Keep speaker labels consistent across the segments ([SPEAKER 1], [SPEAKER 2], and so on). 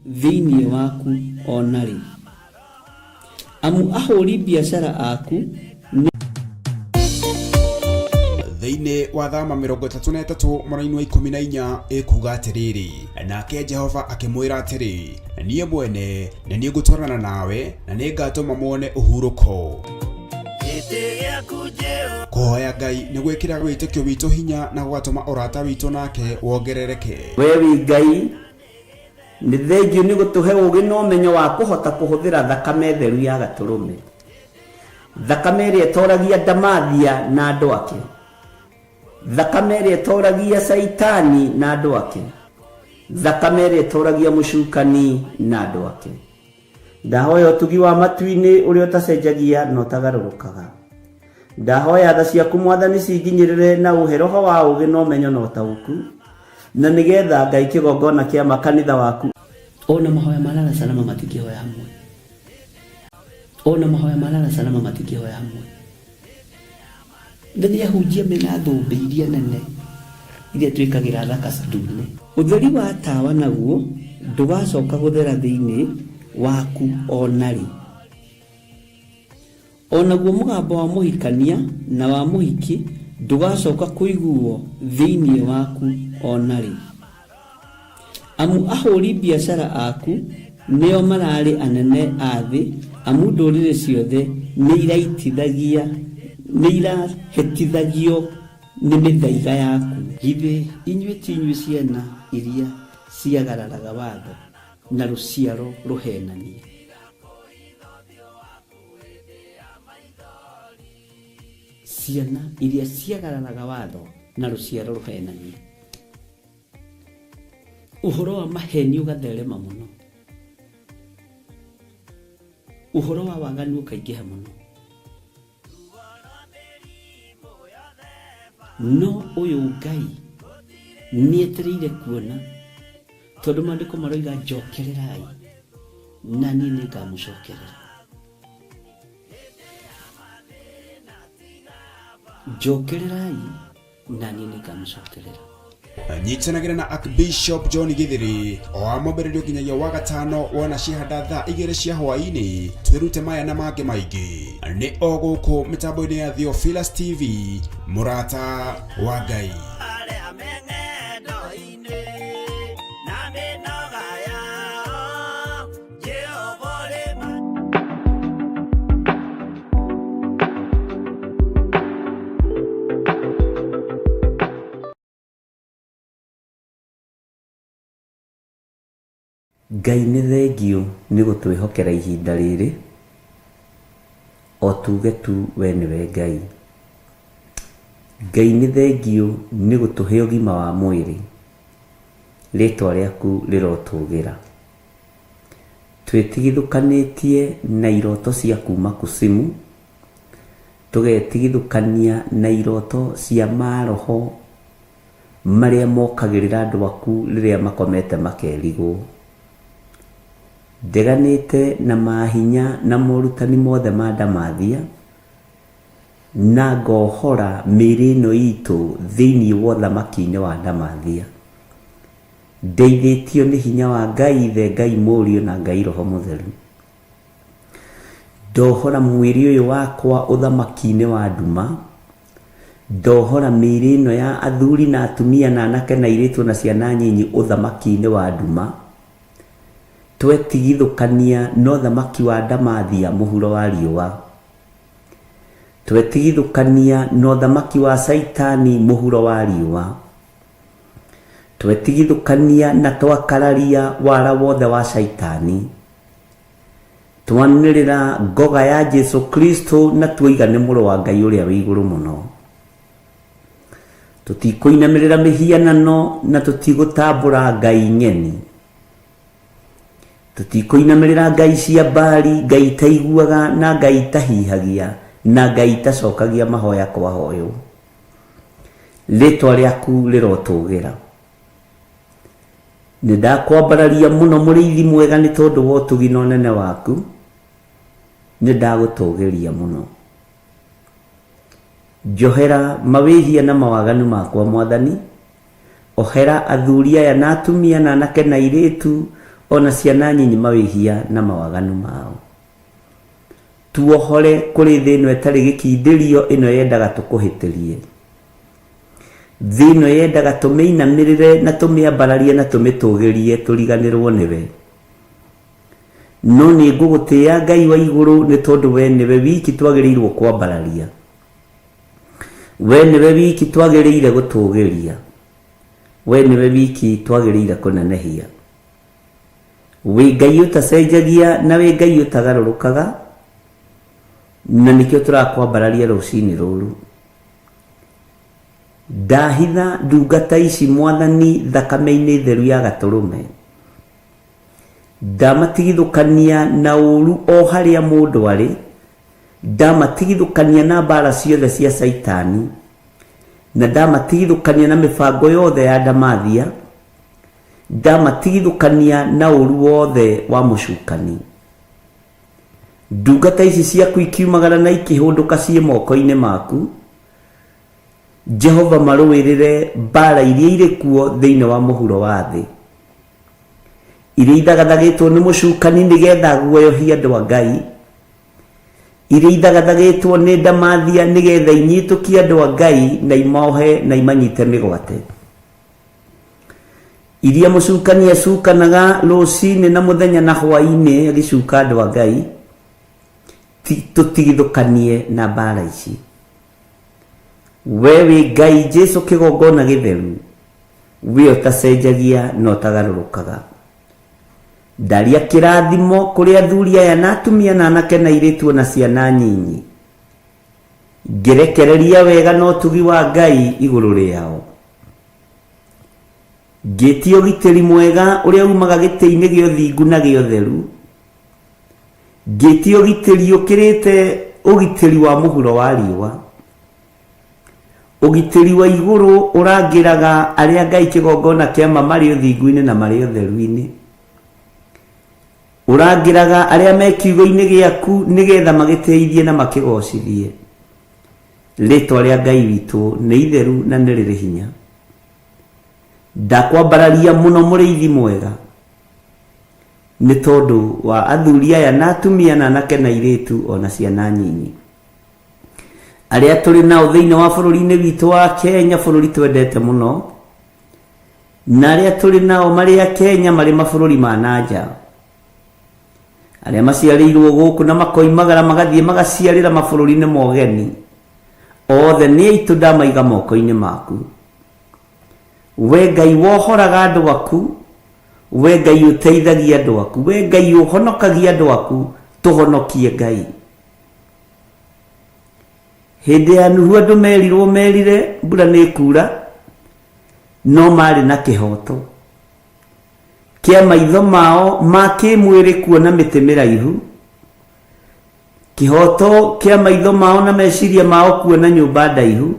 [SPEAKER 1] thĩinĩ waku onarĩ. Amu ahũri biacara aku
[SPEAKER 2] thĩinĩ wa thama 33 mweri wa 14 ĩkuga atĩrĩrĩ, nake Jehova akĩmwĩra atĩrĩ, niĩ mwene nĩ niĩ ngũtwarana nawe na nĩ ngatũma muone ũhurũko. Kũhoya Ngai nĩ gwĩkĩra wĩtĩkio witũ hinya na gũgatũma ũrata witũ nake wongerereke.
[SPEAKER 1] Wewe Ngai nĩ thengiũ nĩ gũtũhe ũũgĩ na ũmenyo wa kũhota kũhũthĩra thakame theru ya Gatũrũme, thakame ĩrĩa ĩtoragia ndamathia na andũ ake, thakame ĩrĩa ĩtoragia Saitani na andũ ake, thakame ĩrĩa ĩtoragia mũcukani na andũ ake. Ndahoya ũtugi wa matu-inĩ ũrĩa ũtacenjagia na ũtagarũrũkaga. Ndahoya tha ciaku Mwathani cinginyĩrĩre na ũhe roho wa ũũgĩ na ũmenyo na ũtaũku, na nĩgetha Ngai kĩgongona kĩa makanitha waku. Ona mahoya malala salama matikĩhoya hamwe, ona mahoya malala salama matikĩhoya hamwe. Rĩrĩa hunjia mena thũmbĩ iria nene iria twĩkagĩra thaka ndune, ũtheri wa tawa naguo ndũgacoka gũthera thĩinĩ waku onarĩ. Onaguo mũgambo wa mũhikania na wa mũhiki ndũgacoka kũiguo thĩinĩ waku onarĩ. Amu ahũri biacara aku nĩo mararĩ anene a thĩ, amu ndũrĩrĩ ciothe nĩ irahĩtithagio nĩ mĩthaiga yaku. Githĩ inyuĩ ti inyuĩ ciana iria ciagararaga watho na rũciaro rũhenanie? Ciana iria ciagararaga watho na rũciaro rũhenanie. Ũhoro wa maheni ũgatherema mũno, ũhoro wa waganu ũkaingĩha mũno. No ũyũ Ngai nĩetereire kuona, tondũ maandĩko maroiga njokererai na niĩ nĩngamũcokerera. Njokererai na niĩ nĩngamũcokerera.
[SPEAKER 2] Nyitanagĩra na Archbishop John Githiri o amũmbĩrĩrio nginyagia wa gatano wona ciahanda thaa 2 cia hwaĩ-inĩ. Twĩrute maya na mangĩ maingĩ nĩ o gũkũ mĩtambo-inĩ ya Theophilus TV, mũrata wa Ngai.
[SPEAKER 1] Ngai nĩ thengiũ nĩ gũtwĩhokera ihinda rĩrĩ, o tuge tu we nĩwe Ngai. Ngai nĩ thengiũ nĩ gũtũhe ũgima wa mwĩrĩ, rĩtwa rĩaku rĩrotũgĩra. Twĩtigithũkanĩtie na iroto cia kuma kusimu, tũgetigithũkania na iroto cia maroho marĩa mokagĩrĩra andũ aku rĩrĩa makomete makerigwo. Ndeganĩte na mahinya na morutani mothe ma ndamathia, na ngohora mĩĩrĩ ĩno itũ thĩinĩ wa ũthamaki-inĩ wa ndamathia. Ndeithĩtio nĩ hinya wa Ngai Ithe, Ngai Mũriũ na Ngai Roho Mũtheru. Ndohora mwĩrĩ ũyũ wakwa ũthamaki-inĩ wa nduma, ndohora mĩĩrĩ ĩno ya athuri na atumia na anake na airĩtu na ciana nyinyi ũthamaki-inĩ wa nduma. Twetigithũkania na ũthamaki wa ndamathia mũhuro wa riũa. Twetigithũkania na ũthamaki wa Saitani mũhuro wa riũa. Twetigithũkania na twakararia wara wothe wa Saitani. Twanĩrĩra ngoga ya Jesu Kristo na tuoiga nĩ mũrũ wa Ngai ũrĩa wĩ igũrũ mũno. Tũtikũinamĩrĩra mĩhianano na tũtigũtambũra ngai ng'eni. Tũtikũinamĩrĩra ngai cia Baali, ngai itaiguaga na ngai itahihagia na ngai itacokagia mahoya kwa hoyo. Rĩtwa rĩaku rĩrotũgĩra. Nĩndakwambararia mũno mũrĩithi mwega nĩ tondũ wa ũtugi na ũnene waku. Nĩndagũtũgĩria mũno. Njohera mawĩhia na mawaganu makwa Mwathani. Ohera athuri aya na atumia na anake na airĩtu ona ciana nyinyi mawihia na mawaganu mao. Tuohore kuri thino etari gikindĩrio ino yendaga tukuhitirie. Thino yendaga tumeinamirire na tumiambararie na tumitũgĩrie turiganirwo niwe. No ni ngugutia Ngai wa iguru ni tondu we niwe wiki twagĩrĩirwo kwambararia. We niwe wiki twagĩrĩire gũtũgĩria. We niwe wiki twagĩrĩire kũnenehia. We Ngai utacenjagia na we Ngai utagarũrũkaga, na nikio turakwambararia rũcinĩ rũrũ. Ndahitha ndungata ici Mwathani thakame-inĩ theru ya Gatũrũme. Ndamatigithũkania na ũru o harĩa mũndũ arĩ. Ndamatigithũkania na mbara ciothe cia Saitani, na ndamatigithũkania na mĩbango yothe ya ndamathia. Ndamatigithũkania na ũru wothe wa mũcukani. Ndungata ici ciaku ikiumagara na ikĩhũndũka ciĩ moko-inĩ maku. Jehova marũĩrĩre mbara iria irĩ kuo thĩinĩ wa mũhuro wa thĩ, iria ithagathagĩtwo nĩ mũcukani nĩgetha guoyohia andũ a Ngai, iria ithagathagĩtwo nĩ ndamathia nĩgetha inyitũkie andũ a Ngai na imohe na imanyite mĩgwate, iria mũcukani acukanaga rũcinĩ na mũthenya na hwaĩ-inĩ agĩcuka andũ a Ngai. Tũtigithũkanie na mbara ici. We wĩ Ngai Jesu kĩgongona gĩtheru, we utacenjagia na utagarũrũkaga. Ndaria kĩrathimo kũrĩ athuri aya na atumia na anake na airĩtu na ciana nyinyi. Ngĩrekereria wega na ũtugi wa Ngai igũrũ rĩao. Ngĩtie ũgitĩri mwega ũrĩa umaga gĩtĩ-inĩ gĩa ũthingu na gĩa ũtheru. Ngĩtie ũgitĩri ũkĩrĩte ũgitĩri wa mũhuro wa riũa. Ũgitĩri wa igũrũ ũrangĩraga arĩa Ngai kĩgongona kĩama marĩ ũthingu-inĩ na marĩ ũtheru-inĩ. Ũrangĩraga arĩa me kiugo-inĩ gĩaku nĩgetha magĩteithie na makĩgocithie. Rĩtwa rĩa Ngai witũ nĩ itheru na nĩ rĩrĩ hinya. Ndakwambararia mũno mũrĩithi mwega, nĩ tondũ wa athuri aya na atumia na anake na airĩtu ona ciana nyinyi arĩa tũrĩ nao thĩinĩ wa bũrũri-inĩ witũ wa Kenya, bũrũri twendete mũno, na arĩa tũrĩ nao marĩ a Kenya marĩ mabũrũri ma nanja, arĩa maciarĩirwo gũkũ na makoimagara magathiĩ magaciarĩra mabũrũri-inĩ ma ũgeni. Othe nĩ aitũ ndamaiga moko-inĩ maku. We Ngai wohoraga andũ aku, we Ngai ũteithagia andũ aku, we Ngai ũhonokagia andũ aku, tũhonokie Ngai. Hĩndĩ ya Nuhu andũ merirwo merire mbura nĩ kura, no marĩ na kĩhoto kĩa maitho mao ma kĩmwĩrĩ kuona mĩtĩ mĩraihu, kĩhoto kĩa maitho mao na meciria mao kuona nyũmba ndaihu,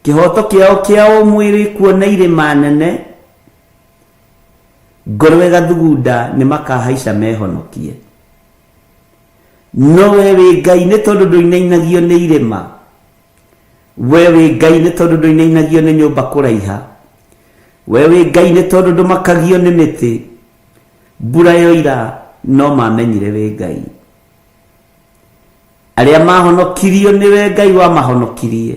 [SPEAKER 1] kĩhoto kĩao kĩa ũmwĩrĩ kuona irĩma nene. Ngorwe gathugunda nĩ makahaica mehonokie. No we wĩ Ngai nĩ tondũ ndũinainagio nĩ irĩma. We wĩ Ngai nĩ tondũ ndũinainagio nĩ nyũmba kũraiha. We wĩ Ngai nĩ tondũ ndũmakagio nĩ mĩtĩ. Mbura yoira no mamenyire wĩ Ngai. Arĩa mahonokirio nĩ we Ngai wamahonokirie,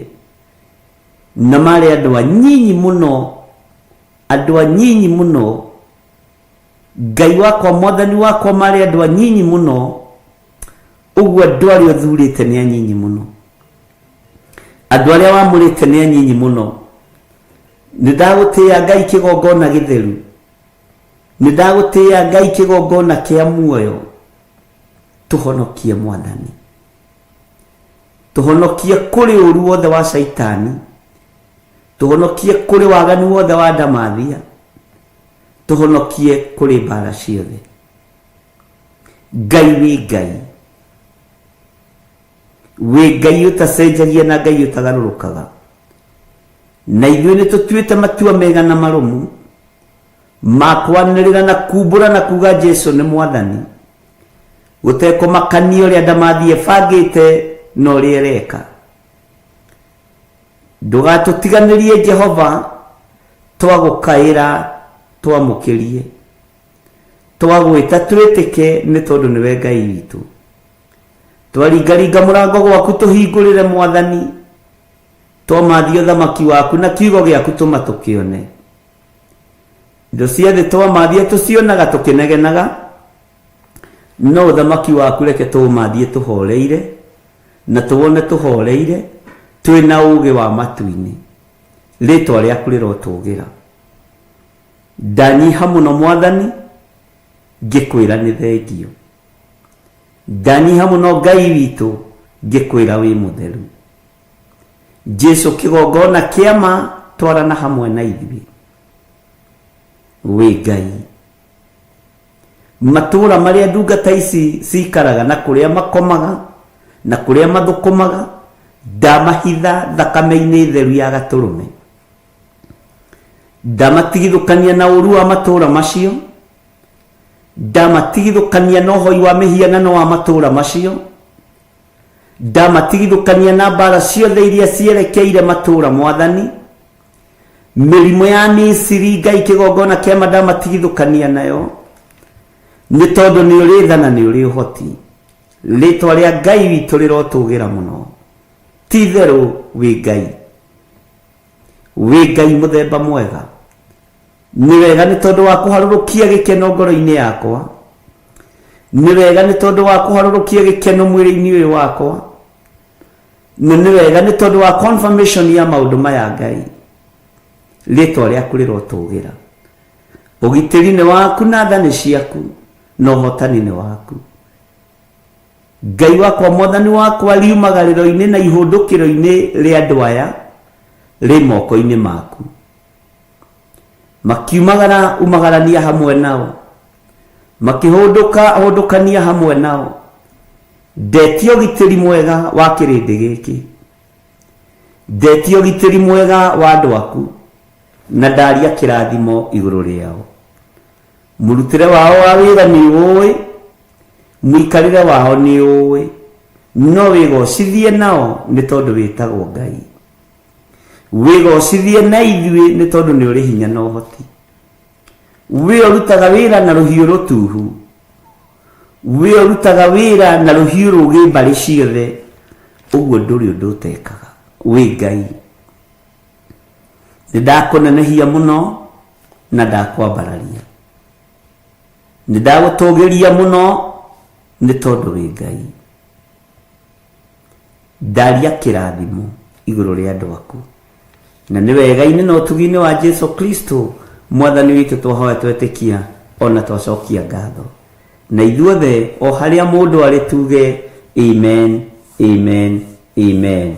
[SPEAKER 1] na marĩ andũ anyinyi mũno, andũ anyinyi mũno. Ngai wakwa Mwathani wakwa marĩ andũ anyinyi mũno, ũguo andũ arĩa ũthurĩte nĩ anyinyi mũno, andũ arĩa wamũrĩte nĩ anyinyi mũno. Nĩ ndagũtĩĩa Ngai kĩgongona gĩtheru, nĩ ndagũtĩĩa Ngai kĩgongona kĩa muoyo. Tũhonokie Mwathani, tũhonokie kũrĩ ũru wothe wa Saitani, tũhonokie kũrĩ waganu wothe wa ndamathia, tũhonokie kũrĩ mbara ciothe. Ngai wĩ Ngai, wĩ Ngai ũtacenjagia na Ngai ũtagarũrũkaga. Na ithuĩ nĩ tũtuĩte matua mega na marũmu ma kwanĩrĩra na kumbũra na kuga Jesu nĩ Mwathani, gũtekũmakania ũrĩa ndamathia bangĩte na ũrĩa ĩreka. Ndũgatũtiganĩrie Jehova, twagũkaĩra twamũkĩrie. twagwita twitike ni tondu niwe Ngai witu. Twaringaringa murango gwaku tuhingurire Mwathani, twamathio thamaki waku na kiugo giaku tuma tukione. Indo ciothe twamathia tucionaga tukinegenaga, no thamaki waku reke tumathie tuhoreire na tuwone tuhoreire twina ugi wa matu-ini. Ritwa riaku rirotugira. Ndanyiha muno Mwathani, ngikwira ni thengio. Ndanyiha muno Ngai witu, ngikwira wi mutheru. Jesu kigongona kiama twarana hamwe na ithuĩ. Wi Ngai. Matura maria ndungata ici cikaraga na kuria makomaga na kuria mathukumaga, ndamahitha thakame-inĩ theru ya Gaturume. Ndamatigithũkania na ũru wa matura macio, ndamatigithũkania na ũhoi wa mĩhianano wa matura macio, ndamatigithũkania na mbara ciothe iria cierekeire matura Mwathani. Mĩrimũ ya Misiri Ngai kĩgongona kĩama ndamatigithũkania nayo, nĩ tondũ nĩ ũrĩ tha na nĩ ũrĩ ũhoti. Rĩtwa rĩa Ngai witũ rĩrotũgĩra mũno. Ti therũ wĩ Ngai. Wĩ Ngai mũthemba mwega. Nĩ wega nĩ tondũ wa kũharũrũkia gĩkeno ngoro-inĩ yakwa. Nĩ wega nĩ tondũ wa kũharũrũkia gĩkeno mwĩrĩ-inĩ ũyũ wakwa. Na nĩ wega nĩ tondũ wa confirmation ya maũndũ maya Ngai. Rĩtwa rĩaku rĩrotũgĩra. Ũgitĩri nĩ waku na tha nĩ ciaku, na ũhotani nĩ waku. Ngai wakwa Mwathani wakwa riumagarĩro-inĩ na ihũndũkĩro-inĩ rĩa andũ aya rĩ moko-inĩ maku. Makiumagara umagarania hamwe nao, makihũndũka hũndũkania hamwe nao. Ndetio ũgitĩri mwega wa kĩrĩndĩ gĩkĩ, ndetio ũgitĩri mwega wa andũ aku, na ndaria kĩrathimo igũrũ rĩao. Mũrutĩre wao wa wĩra nĩ ũĩ, mũikarĩre wao nĩ ũĩ, no wĩgocithie nao nĩ tondũ wĩtagwo Ngai. Wĩgocithie na ithuĩ nĩ tondũ nĩ ũrĩ hinya na ũhoti. We ũrutaga wĩra na rũhiũ rũtuhu, we ũrutaga wĩra na rũhiũ rũgĩ mbarĩ ciothe, ũguo ndũrĩ ũndũ ũtekaga. Wĩ Ngai. Nĩ ndakũnenehia mũno na ndakwambararia. Nĩ ndagũtũgĩria mũno nĩ tondũ wĩ Ngai. Ndaria kĩrathimo igũrũ rĩa andũ aku, na nĩ wega-inĩ na ũtugi-inĩ wa Jesu Kristo Mwathani witũ twahoya twetĩkia ona twacokia ngatho. Na ithuothe o harĩa mũndũ arĩ tuge amen, amen, amen.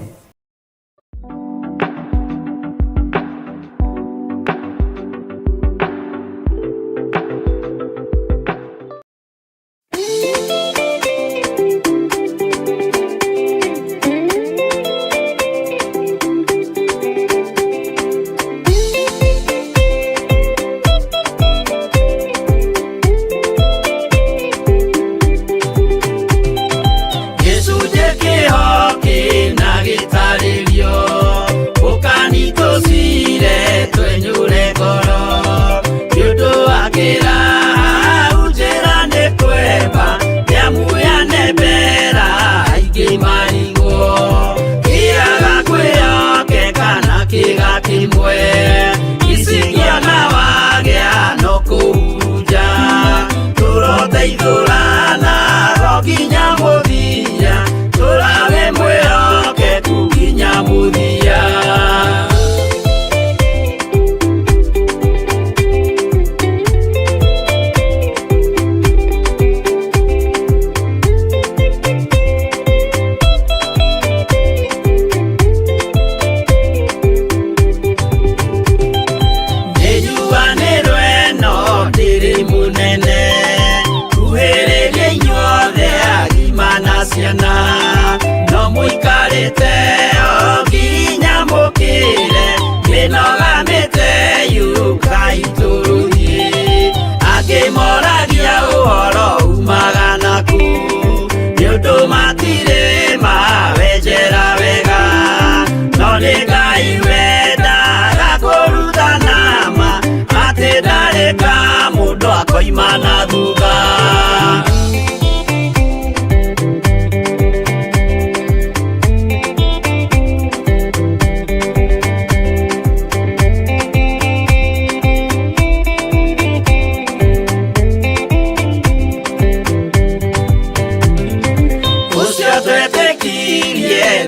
[SPEAKER 1] Nĩngai wenda gakũruta nama atĩ ndarĩ ka mũndũ
[SPEAKER 3] koima na thutha.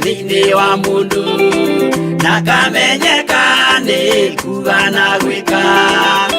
[SPEAKER 3] Thini wa mundu na kamenyeka ni kuga na gwika